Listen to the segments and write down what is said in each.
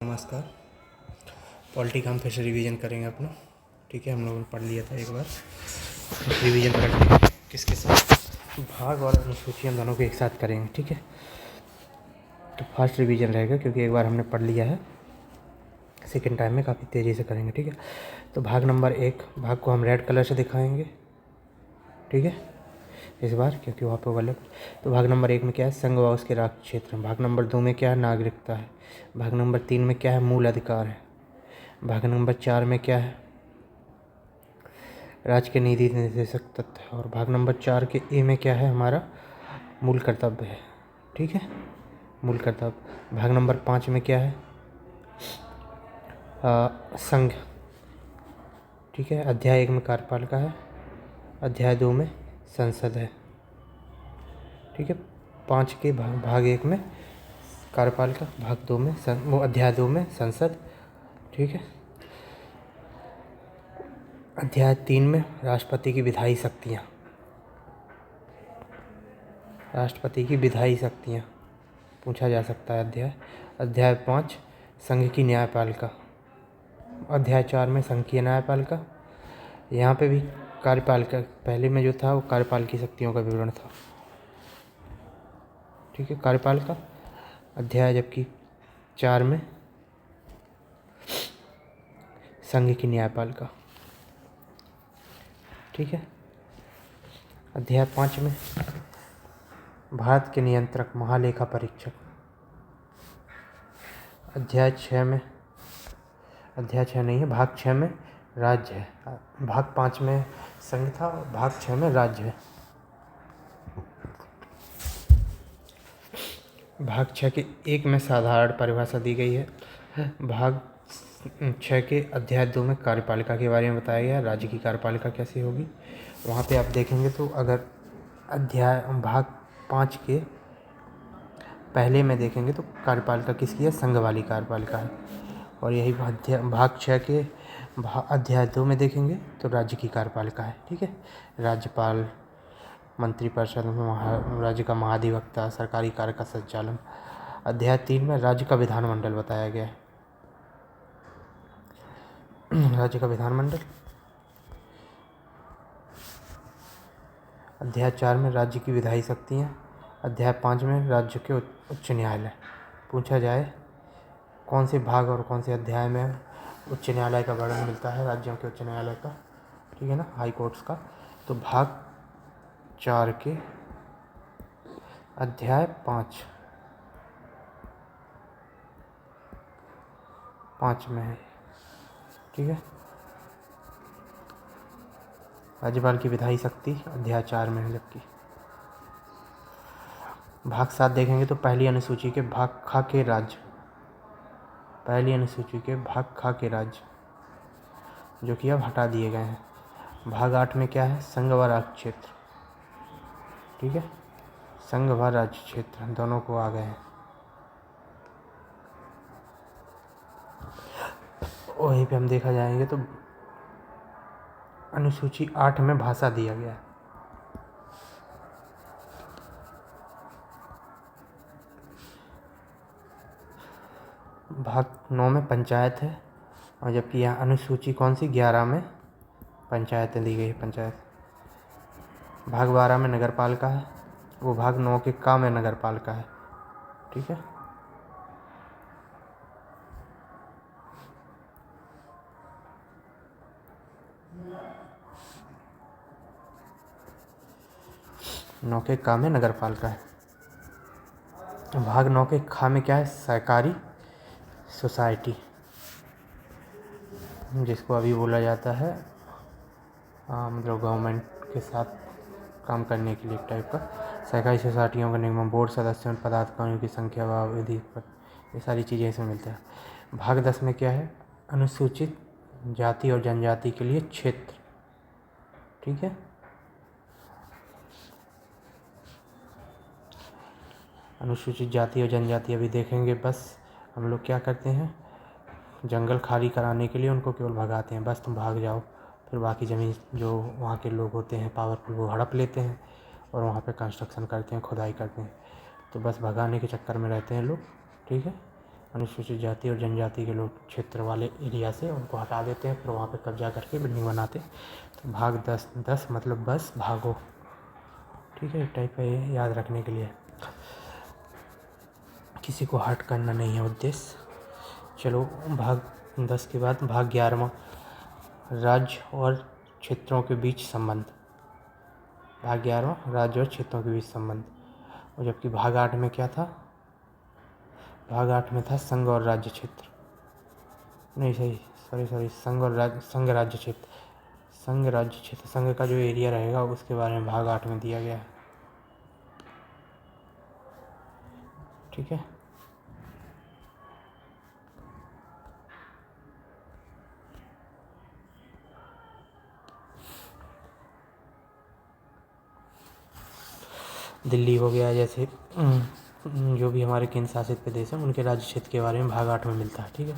नमस्कार। पॉलिटी का हम फिर से रिवीजन करेंगे अपना। ठीक है, हम लोगों ने पढ़ लिया था एक बार, रिवीजन करते हैं किसके साथ, भाग और अनुसूची हम दोनों को एक साथ करेंगे। ठीक है, तो फर्स्ट रिवीजन रहेगा क्योंकि एक बार हमने पढ़ लिया है, सेकेंड टाइम में काफ़ी तेज़ी से करेंगे। ठीक है, तो भाग नंबर 1, भाग को हम रेड कलर से दिखाएंगे। ठीक है, इस बार क्योंकि वहाँ पे गलत। तो भाग नंबर 1 में क्या है, संघ व उसके राज क्षेत्र। भाग नंबर 2 में क्या है, नागरिकता है। भाग नंबर 3 में क्या है, मूल अधिकार है। भाग नंबर 4 में क्या है, राज्य के नीति निर्देशक तत्व है। और भाग नंबर 4 के ए में क्या है, हमारा मूल कर्तव्य है। ठीक है, मूल कर्तव्य। भाग नंबर 5 में क्या है, संघ। ठीक है, अध्याय 1 में कार्यपालिका है, अध्याय 2 में संसद है। ठीक है, 5 के भाग 1 में कार्यपालिका, भाग 2 में वो अध्याय 2 में संसद। ठीक है, अध्याय 3 में राष्ट्रपति की विधायी शक्तियाँ, राष्ट्रपति की विधायी शक्तियाँ पूछा जा सकता है। अध्याय 5 संघ की न्यायपालिका, अध्याय 4 में संघ की न्यायपालिका। यहाँ पे भी कार्यपालिका, पहले में जो था वो कार्यपाल की शक्तियों का विवरण था। ठीक है, कार्यपालिका अध्याय, जबकि 4 में संघ की न्यायपालिका। ठीक है, अध्याय 5 में भारत के नियंत्रक महालेखा परीक्षक। अध्याय 6 में, अध्याय 6 नहीं है, भाग 6 में राज्य है। भाग 5 में संघ था, भाग 6 में राज्य है। भाग 6 के 1 में साधारण परिभाषा दी गई है। भाग 6 के अध्याय 2 में कार्यपालिका के बारे में बताया गया है, राज्य की कार्यपालिका कैसी होगी। वहाँ पे आप देखेंगे तो अगर अध्याय भाग 5 के पहले में देखेंगे तो कार्यपालिका किसकी है, संघ वाली कार्यपालिका है। और यही भाग 6 के अध्याय 2 में देखेंगे तो राज्य की कार्यपालिका है। ठीक है, राज्यपाल, मंत्रिपरिषद, राज्य का महाधिवक्ता, सरकारी कार्य का संचालन। अध्याय 3 में राज्य का विधानमंडल बताया गया है, राज्य का विधानमंडल। अध्याय 4 में राज्य की विधायी शक्तियाँ। अध्याय 5 में राज्य के उच्च न्यायालय। पूछा जाए कौन से भाग और कौन से अध्याय में उच्च न्यायालय का वर्णन मिलता है, राज्यों के उच्च न्यायालय का, ठीक है ना, हाई कोर्ट्स का। तो भाग 4 के अध्याय 5 में है। ठीक है, राज्यपाल की विधायी शक्ति अध्याय 4 में है। जबकि भाग 7 देखेंगे तो पहली अनुसूची के भाग ख के राज्य, पहली अनुसूची के भाग ख के राज्य जो कि अब हटा दिए गए हैं। भाग 8 में क्या है, संघ व राज्य क्षेत्र। ठीक है, संघ व राज्य क्षेत्र दोनों को आ गए हैं। वहीं पे हम देखा जाएंगे तो अनुसूची 8 में भाषा दिया गया है। भाग 9 में पंचायत है, और जबकि यहाँ अनुसूची कौन सी 11 में पंचायतें दी गई है, पंचायत। भाग 12 में नगरपालिका है, वो भाग 9 के का में नगरपालिका है। ठीक है, नौ के का में नगरपालिका है। भाग 9 के खा में क्या है, सहकारी सोसाइटी, जिसको अभी बोला जाता है मतलब गवर्नमेंट के साथ काम करने के लिए एक टाइप का। सहकारी सोसाइटियों का निगम, बोर्ड सदस्यों, पदाधिकारियों की संख्या व विधि पर, ये सारी चीज़ें इसमें मिलता है। भाग 10 में क्या है, अनुसूचित जाति और जनजाति के लिए क्षेत्र। ठीक है, अनुसूचित जाति और जनजाति अभी देखेंगे। बस हम लोग क्या करते हैं, जंगल खाली कराने के लिए उनको केवल भगाते हैं, बस तुम भाग जाओ। फिर बाकी ज़मीन जो वहाँ के लोग होते हैं पावरफुल, वो हड़प लेते हैं और वहाँ पे कंस्ट्रक्शन करते हैं, खुदाई करते हैं। तो बस भगाने के चक्कर में रहते हैं लोग। ठीक है, अनुसूचित जाति और जनजाति के लोग क्षेत्र वाले एरिया से उनको हटा देते हैं, फिर वहाँ पे कब्जा करके बिल्डिंग बनाते हैं। तो भाग 10, 10 मतलब बस भागो, ठीक है, टाइप है ये याद रखने के लिए, किसी को हर्ट करना नहीं है उद्देश्य। चलो भाग 10 के बाद भाग 11वां, राज्य और क्षेत्रों के बीच संबंध। भाग 11वां, राज्य और क्षेत्रों के बीच संबंध। और जबकि भाग 8 में क्या था, भाग 8 में था संघ और राज्य क्षेत्र, नहीं सॉरी संघ और राज्य, संघ राज्य क्षेत्र, संघ राज्य क्षेत्र, संघ का जो एरिया रहेगा उसके बारे में भाग 8 में दिया गया है, ठीक है। दिल्ली हो गया, जैसे जो भी हमारे केंद्र शासित प्रदेश हैं उनके राज्य क्षेत्र के बारे में भाग 8 में मिलता है, ठीक है।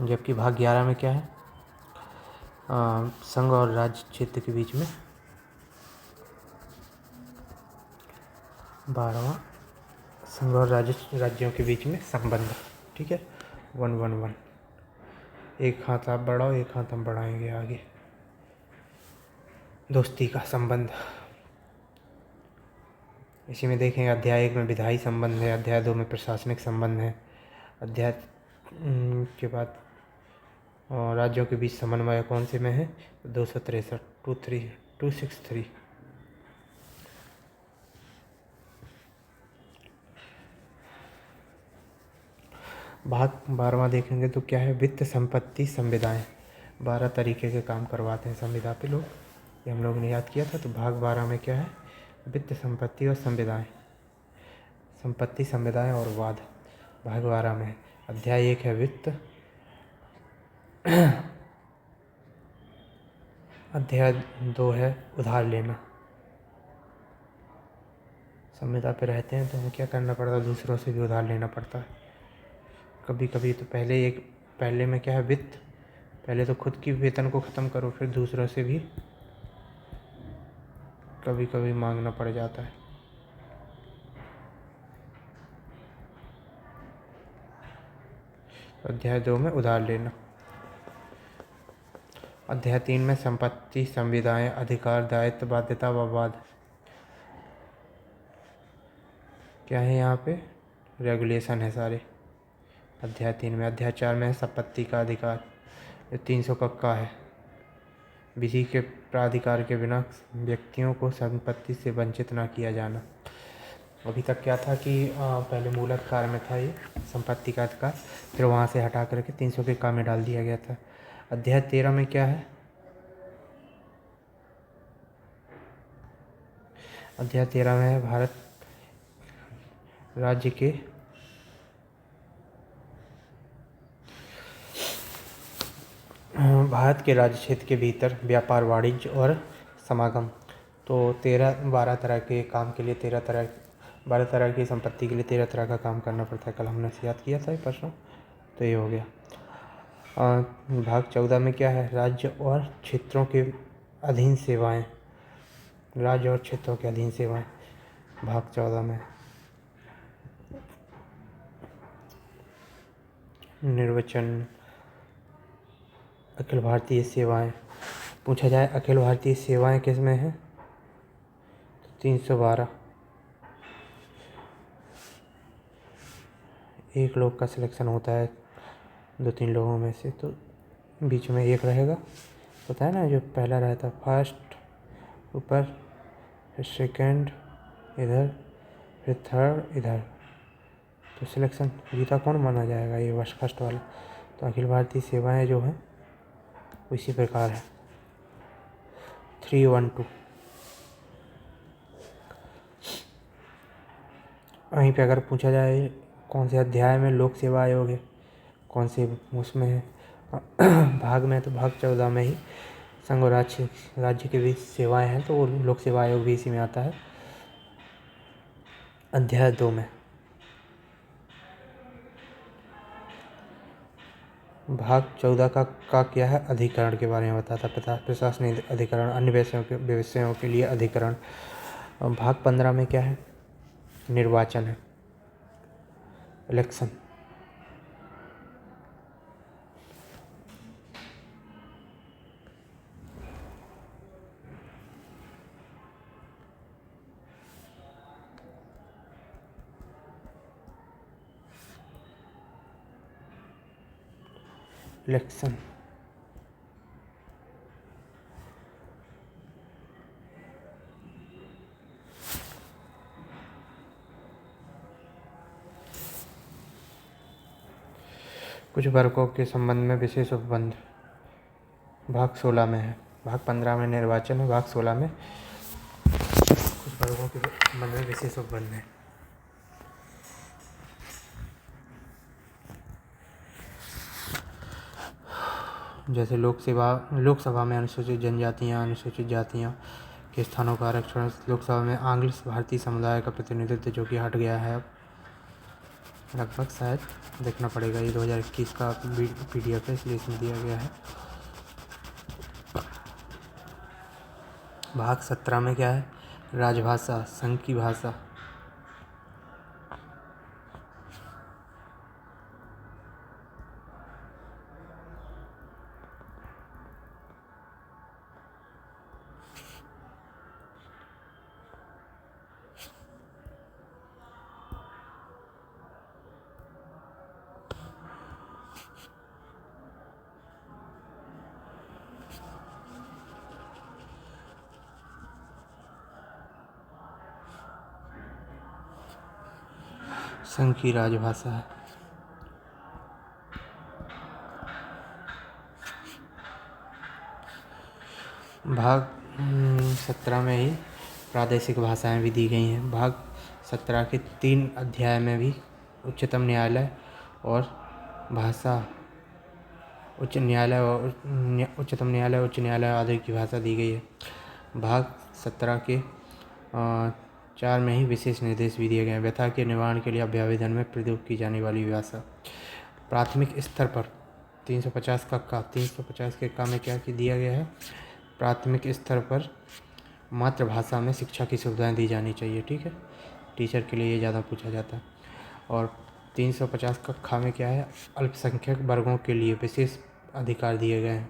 जबकि भाग 11 में क्या है, संघ और राज्य क्षेत्र के बीच में 12वां, संघ और राज्यों के बीच में संबंध, ठीक है। 111, एक हाथ आप बढ़ाओ एक हाथ हम बढ़ाएंगे आगे, दोस्ती का संबंध। इसी में देखेंगे अध्याय 1 में विधायी संबंध है, अध्याय 2 में प्रशासनिक संबंध है, अध्याय के बाद राज्यों के बीच समन्वय कौन से में है, 263, 263। भाग 12वां देखेंगे तो क्या है, वित्त संपत्ति संविदाएं। 12 तरीके के काम करवाते हैं संविदा पे लोग, ये हम लोग ने याद किया था। तो भाग 12 में क्या है, वित्त संपत्ति और संविदाएं, संपत्ति संविदाएं और वाद भाग 12 में है। अध्याय 1 है वित्त, अध्याय 2 है उधार लेना। संविदा पे रहते हैं तो हमें क्या करना पड़ता है, दूसरों से भी उधार लेना पड़ता है कभी कभी। तो पहले में क्या है वित्त, पहले तो खुद की वेतन को ख़त्म करो, फिर दूसरों से भी कभी कभी मांगना पड़ जाता है। अध्याय 2 में उधार लेना। अध्याय 3 में संपत्ति संविदाएं, अधिकार, दायित्व, बाध्यता व वाद। क्या है यहाँ पे, रेगुलेशन है सारे अध्याय 3 में। अध्याय 4 में है संपत्ति का अधिकार, जो 300 का है, विधि के प्राधिकार के बिना व्यक्तियों को संपत्ति से वंचित ना किया जाना। अभी तक क्या था कि पहले मूलक कार्य में था ये संपत्ति का अधिकार, फिर वहाँ से हटा करके 300 के काम में डाल दिया गया था। अध्याय 13 में क्या है, अध्याय 13 में है भारत राज्य के राज्य क्षेत्र के भीतर व्यापार, वाणिज्य और समागम। तो 12 तरह के काम के लिए 12 तरह की संपत्ति के लिए 13 तरह का काम करना पड़ता है। कल हमने याद किया था ये प्रश्न, तो ये हो गया। भाग 14 में क्या है, राज्य और क्षेत्रों के अधीन सेवाएं, राज्य और क्षेत्रों के अधीन सेवाएं भाग 14 में। निर्वचन, अखिल भारतीय सेवाएं। पूछा जाए अखिल भारतीय सेवाएं किस में है, तो 312। एक लोग का सिलेक्शन होता है 2-3 लोगों में से, तो बीच में एक रहेगा, पता है ना, जो पहला रहता है फर्स्ट ऊपर, फिर सेकंड इधर, फिर थर्ड इधर, तो सिलेक्शन जीता कौन माना जाएगा, ये फर्स्ट वाला। तो अखिल भारतीय सेवाएं जो हैं इसी प्रकार है। 312। वहीं पे अगर पूछा जाए कौन से अध्याय में लोक सेवा आयोग है, कौन से उसमें है भाग में, तो भाग 14 में ही संघ और राज्य के बीच सेवाएं हैं, तो वो लोक सेवा आयोग भी इसी में आता है, अध्याय 2 में। भाग 14 का क्या है, अधिकरण के बारे में बताता है, प्रशासनिक अधिकरण, अन्य विषयों के लिए अधिकरण। भाग 15 में क्या है, निर्वाचन है, इलेक्शन। इलेक्शन। कुछ वर्गों के संबंध में विशेष उपबंध भाग 16 में है। भाग 15 में निर्वाचन है। भाग 16 में कुछ वर्गों के संबंध में विशेष उपबंध है। जैसे लोकसभा में अनुसूचित जनजातियाँ, अनुसूचित जातियाँ के स्थानों का आरक्षण। लोकसभा में आंग्ल भारतीय समुदाय का प्रतिनिधित्व जो कि हट गया है अब लगभग, शायद देखना पड़ेगा। ये 2021 का PDF है, इसलिए इसमें दिया गया है। भाग 17 में क्या है? राजभाषा, संघ की भाषा। संघ की राजभाषा है। भाग 17 में ही प्रादेशिक भाषाएं भी दी गई हैं। भाग 17 के 3 अध्याय में भी उच्चतम न्यायालय और भाषा, उच्च न्यायालय और उच्चतम न्यायालय, उच्च न्यायालय आदि की भाषा दी गई है। भाग 17 के 4 में ही विशेष निर्देश भी दिए गए हैं। व्यथा के निवारण के लिए अभ्यावेदन में प्रयोग की जाने वाली भाषा। प्राथमिक स्तर पर 350 के का में क्या दिया गया है? प्राथमिक स्तर पर मातृभाषा में शिक्षा की सुविधाएं दी जानी चाहिए। ठीक है, टीचर के लिए ये ज़्यादा पूछा जाता है। और 350 का खा में क्या है? अल्पसंख्यक वर्गों के लिए विशेष अधिकार दिए गए हैं।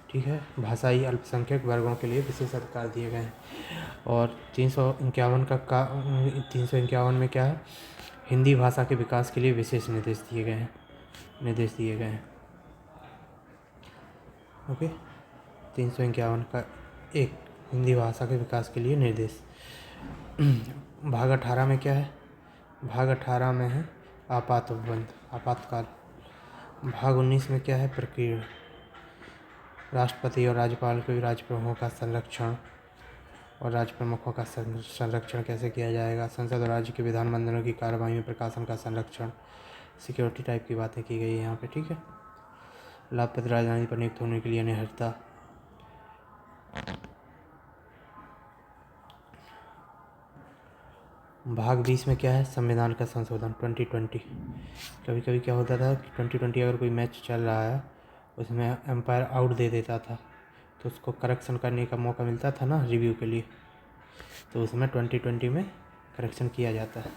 ठीक है, भाषाई अल्पसंख्यक वर्गों के लिए विशेष अधिकार दिए गए हैं। और 351 में क्या है? हिंदी भाषा के विकास के लिए विशेष निर्देश दिए गए हैं। ओके, 351 का 1 हिंदी भाषा के विकास के लिए निर्देश। भाग 18 में क्या है? भाग 18 में है आपात उपबंध, आपातकाल। भाग 19 में क्या है? प्रक्रिया। राष्ट्रपति और राज्यपाल के राजप्रमुखों का संरक्षण और राजप्रमुखों का संरक्षण कैसे किया जाएगा? संसद और राज्य के विधानमंडलों की कार्रवाई में प्रकाशन का संरक्षण, सिक्योरिटी टाइप की बातें की गई है यहाँ पे। ठीक है, लाभप्रद राजधानी पर नियुक्त होने के लिए अनिवार्यता। भाग 20 में क्या है? संविधान का संशोधन 2020। कभी कभी क्या होता था कि 2020 अगर कोई मैच चल रहा है उसमें एम्पायर आउट दे देता था तो उसको करेक्शन करने का मौका मिलता था ना रिव्यू के लिए, तो उसमें 2020 में करेक्शन किया जाता है।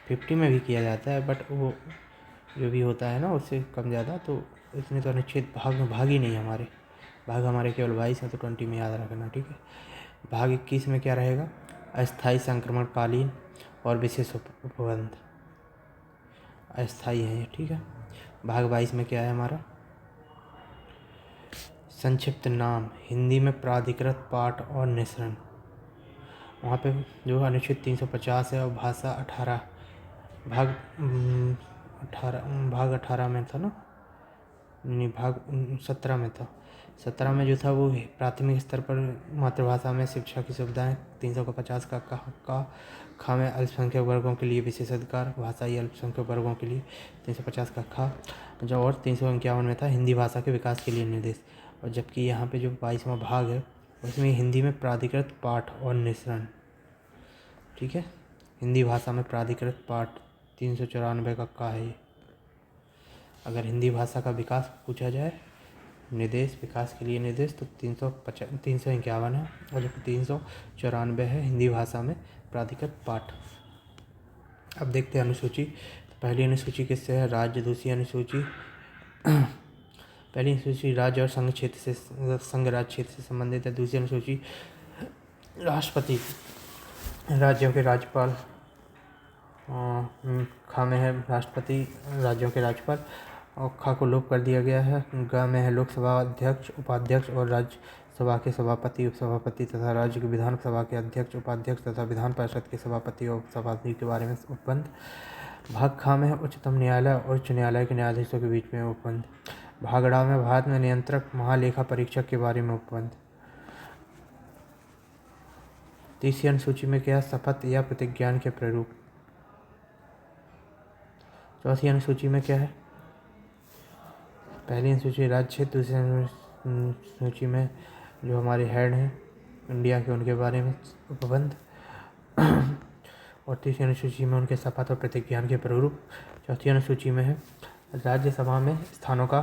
50 में भी किया जाता है, बट वो जो भी होता है ना उससे कम ज़्यादा, तो इसमें तो अनिश्चित भाग ही नहीं हमारे, भाग हमारे केवल 22 है, तो 20 में याद रखना। ठीक है, भाग 21 में क्या रहेगा? अस्थायी संक्रमणकालीन और विशेष उपबंध, अस्थायी है ये। ठीक है, भाग 22 में क्या है हमारा? संक्षिप्त नाम, हिंदी में प्राधिकृत पाठ और निःसरण। वहाँ पे जो अनुच्छेद 350 है और भाषा 18 भाग 18 में था ना, नहीं भाग 17 में था। 17 में जो था वो प्राथमिक स्तर पर मातृभाषा में शिक्षा की सुविधाएं। 350 का खा में अल्पसंख्यक वर्गों के लिए विशेष अधिकार, भाषाई अल्पसंख्यक वर्गों के लिए। 350 का खा जो, और 351 में था हिंदी भाषा के विकास के लिए निर्देश। और जबकि यहाँ पे जो 22वां भाग है उसमें हिंदी में प्राधिकृत पाठ और निःसरण। ठीक है, हिंदी भाषा में प्राधिकृत पाठ 394 का है ये। अगर हिंदी भाषा का विकास पूछा जाए, निर्देश, विकास के लिए निर्देश, तो 351 है, और जबकि 394 है हिंदी भाषा में प्राधिकृत पाठ। अब देखते हैं अनुसूची। तो पहली अनुसूची किससे है? राज्य। दूसरी अनुसूची पहली अनुसूची राज्य और संघ क्षेत्र से, संघ राज्य क्षेत्र से संबंधित है। दूसरी अनुसूची राष्ट्रपति, राज्यों के राज्यपाल, खा में है राष्ट्रपति, राज्यों के राज्यपाल। और ख को लोप कर दिया गया है। ग में है लोकसभा अध्यक्ष, उपाध्यक्ष और राज्यसभा के सभापति, उपसभापति तथा राज्य की विधानसभा के अध्यक्ष, उपाध्यक्ष तथा विधान परिषद के सभापति और उपसभापति के बारे में उपबंध। भाग ख में है उच्चतम न्यायालय और उच्च न्यायालय के न्यायाधीशों के बीच में उपबंध। भाग ड़ में भारत में नियंत्रक महालेखा परीक्षक के बारे में उपबंध। तीसरी अनुसूची में क्या है? शपथ या प्रतिज्ञान के प्रारूप। चौथी अनुसूची में क्या है? पहली अनुसूची राज्य क्षेत्र, दूसरी अनुसूची में जो हमारे हेड हैं इंडिया के उनके बारे में उपबंध और तीसरी अनुसूची में उनके शपथ और प्रतिज्ञान के प्रारूप। चौथी अनुसूची में है राज्यसभा में स्थानों का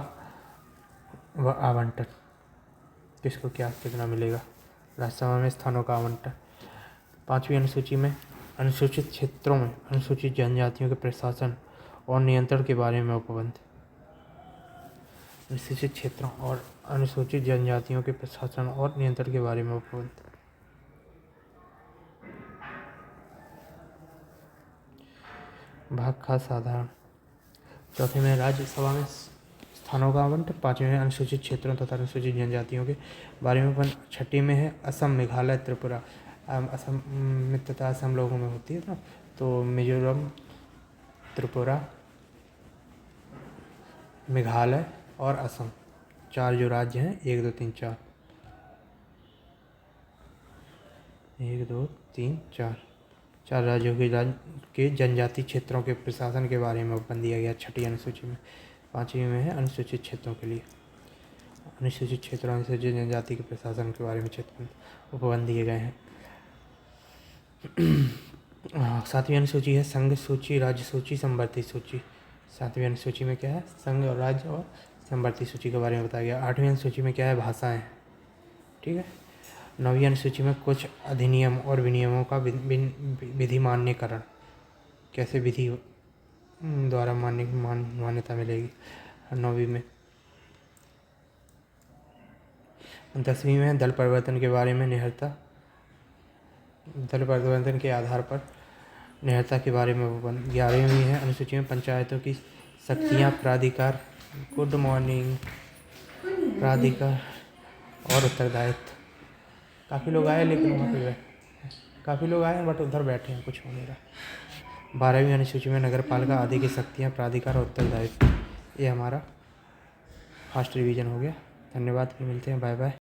आवंटन, किसको क्या कितना मिलेगा, राज्यसभा में स्थानों का आवंटन। पांचवी अनुसूची में अनुसूचित क्षेत्रों में अनुसूचित जनजातियों के प्रशासन और नियंत्रण के बारे में उपबंध। अनुसूचित क्षेत्रों और अनुसूचित जनजातियों के प्रशासन और नियंत्रण के बारे में उपबंध। भाग ख साधारण। चौथे में राज्यसभा में स्थानों का आवंटन। पांचवें में अनुसूचित क्षेत्रों तथा अनुसूचित जनजातियों के बारे में उपबंध। छठी में है असम, मेघालय, त्रिपुरा। असम मित्रता असम लोगों में होती है ना, तो मिजोरम, त्रिपुरा, मेघालय और असम, चार जो राज्य हैं, 1 2 3 4, 1 2 3 4, चार राज्यों के जनजाति क्षेत्रों के प्रशासन के बारे में उपबंध दिया गया छठी अनुसूची में। पांचवी में है अनुसूचित क्षेत्रों के लिए अनुसूचित क्षेत्रों अनुसूचित जनजाति के प्रशासन के बारे में क्षेत्र उपबंध दिए गए हैं। सातवीं अनुसूची है संघ सूची, राज्य सूची, संवर्ती सूची। सातवीं अनुसूची में क्या है? संघ और राज्य और संवर्ती सूची के बारे में बताया गया। आठवीं अनुसूची में क्या है? भाषाएं, ठीक है। नौवीं अनुसूची में कुछ अधिनियम और विनियमों का विधि मान्यकरण, कैसे विधि द्वारा मान्यता मिलेगी नौवीं में। 10वीं में दल परिवर्तन के बारे में निहरता, दल परिवर्तन के आधार पर निहरता के बारे में उपबंध। 11वीं है अनुसूची में पंचायतों की शक्तियाँ, प्राधिकार, गुड मॉर्निंग, प्राधिकार और उत्तरदायित्व। काफ़ी लोग आए लेकिन वहाँ पे काफ़ी लोग आए बट उधर बैठे हैं, कुछ हो नहीं रहा। 12वीं अनुसूची में नगर पालिका आदि की शक्तियाँ, प्राधिकार और उत्तरदायित्व। ये हमारा फर्स्ट रिवीजन हो गया। धन्यवाद, फिर मिलते हैं, बाय बाय।